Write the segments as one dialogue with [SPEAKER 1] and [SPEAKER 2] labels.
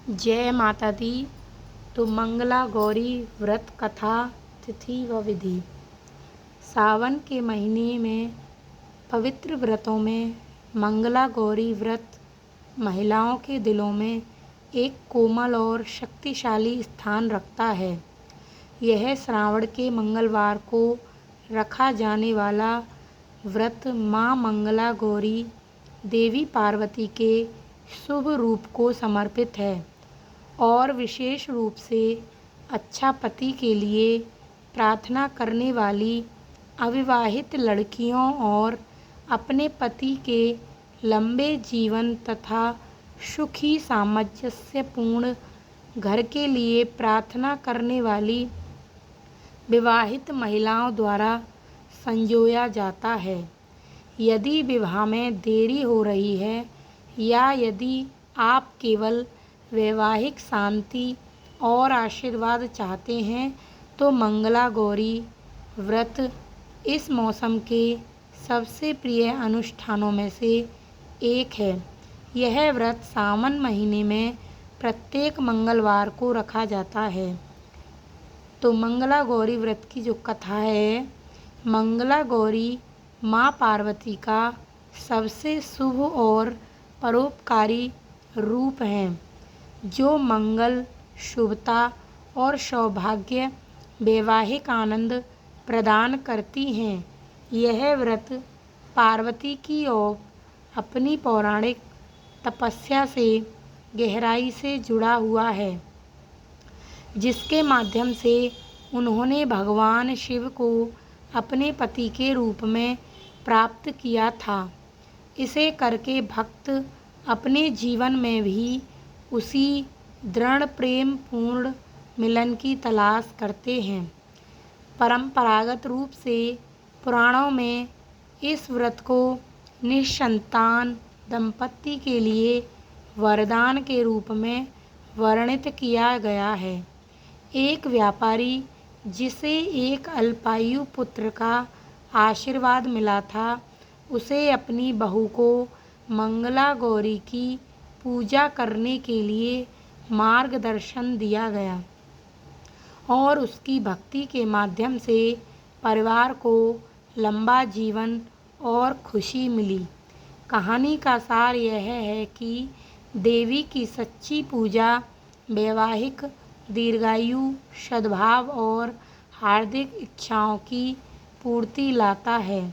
[SPEAKER 1] जय माता दी। तो मंगला गौरी व्रत कथा तिथि व विधि। सावन के महीने में पवित्र व्रतों में मंगला गौरी व्रत महिलाओं के दिलों में एक कोमल और शक्तिशाली स्थान रखता है। यह श्रावण के मंगलवार को रखा जाने वाला व्रत माँ मंगला गौरी देवी पार्वती के शुभ रूप को समर्पित है और विशेष रूप से अच्छा पति के लिए प्रार्थना करने वाली अविवाहित लड़कियों और अपने पति के लंबे जीवन तथा सुखी सामंजस्यपूर्ण घर के लिए प्रार्थना करने वाली विवाहित महिलाओं द्वारा संजोया जाता है। यदि विवाह में देरी हो रही है या यदि आप केवल वैवाहिक शांति और आशीर्वाद चाहते हैं तो मंगला गौरी व्रत इस मौसम के सबसे प्रिय अनुष्ठानों में से एक है। यह व्रत सावन महीने में प्रत्येक मंगलवार को रखा जाता है। तो मंगला गौरी व्रत की जो कथा है, मंगला गौरी माँ पार्वती का सबसे शुभ और परोपकारी रूप हैं, जो मंगल, शुभता और सौभाग्य, वैवाहिक आनंद प्रदान करती हैं। यह व्रत पार्वती की और अपनी पौराणिक तपस्या से गहराई से जुड़ा हुआ है, जिसके माध्यम से उन्होंने भगवान शिव को अपने पति के रूप में प्राप्त किया था। इसे करके भक्त अपने जीवन में भी उसी दृढ़ प्रेम पूर्ण मिलन की तलाश करते हैं। परंपरागत रूप से पुराणों में इस व्रत को निसंतान दंपति के लिए वरदान के रूप में वर्णित किया गया है। एक व्यापारी जिसे एक अल्पायु पुत्र का आशीर्वाद मिला था, उसे अपनी बहू को मंगला गौरी की पूजा करने के लिए मार्गदर्शन दिया गया और उसकी भक्ति के माध्यम से परिवार को लंबा जीवन और खुशी मिली। कहानी का सार यह है कि देवी की सच्ची पूजा वैवाहिक दीर्घायु, सद्भाव और हार्दिक इच्छाओं की पूर्ति लाता है।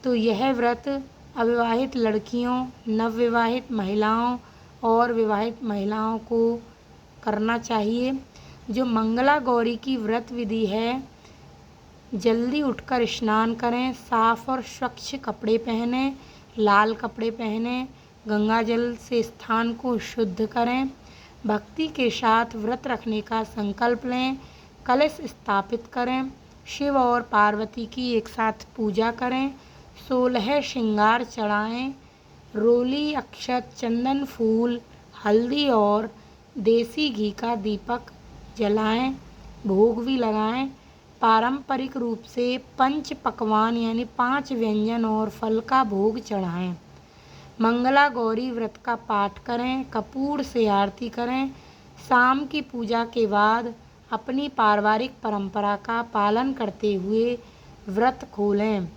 [SPEAKER 1] तो यह व्रत अविवाहित लड़कियों, नवविवाहित महिलाओं और विवाहित महिलाओं को करना चाहिए। जो मंगला गौरी की व्रत विधि है, जल्दी उठकर स्नान करें, साफ और स्वच्छ कपड़े पहनें, लाल कपड़े पहनें, गंगा जल से स्थान को शुद्ध करें, भक्ति के साथ व्रत रखने का संकल्प लें, कलश स्थापित करें, शिव और पार्वती की एक साथ पूजा करें, 16 श्रृंगार चढ़ाएं, रोली, अक्षत, चंदन, फूल, हल्दी और देसी घी का दीपक जलाएं, भोग भी लगाएं। पारंपरिक रूप से पंच पकवान यानी 5 व्यंजन और फल का भोग चढ़ाएं। मंगला गौरी व्रत का पाठ करें, कपूर से आरती करें। शाम की पूजा के बाद अपनी पारिवारिक परंपरा का पालन करते हुए व्रत खोलें।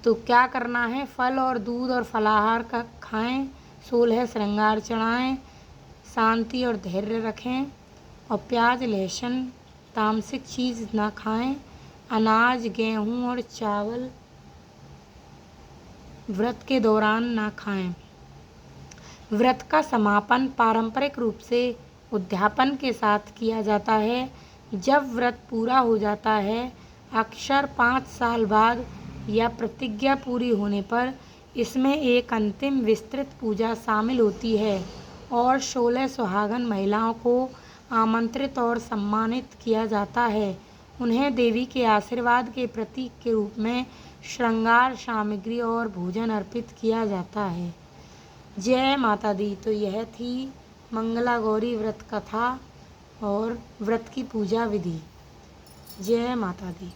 [SPEAKER 1] तो क्या करना है? फल और दूध और फलाहार का खाएं, 16 श्रृंगार चढ़ाएं, शांति और धैर्य रखें और प्याज, लहसुन, तामसिक चीज़ ना खाएं। अनाज, गेहूँ और चावल व्रत के दौरान ना खाएं। व्रत का समापन पारंपरिक रूप से उद्यापन के साथ किया जाता है। जब व्रत पूरा हो जाता है, अक्सर 5 साल बाद या प्रतिज्ञा पूरी होने पर, इसमें एक अंतिम विस्तृत पूजा शामिल होती है और 16 सुहागन महिलाओं को आमंत्रित और सम्मानित किया जाता है। उन्हें देवी के आशीर्वाद के प्रतीक के रूप में श्रृंगार सामग्री और भोजन अर्पित किया जाता है। जय माता दी। तो यह थी मंगला गौरी व्रत कथा और व्रत की पूजा विधि। जय माता दी।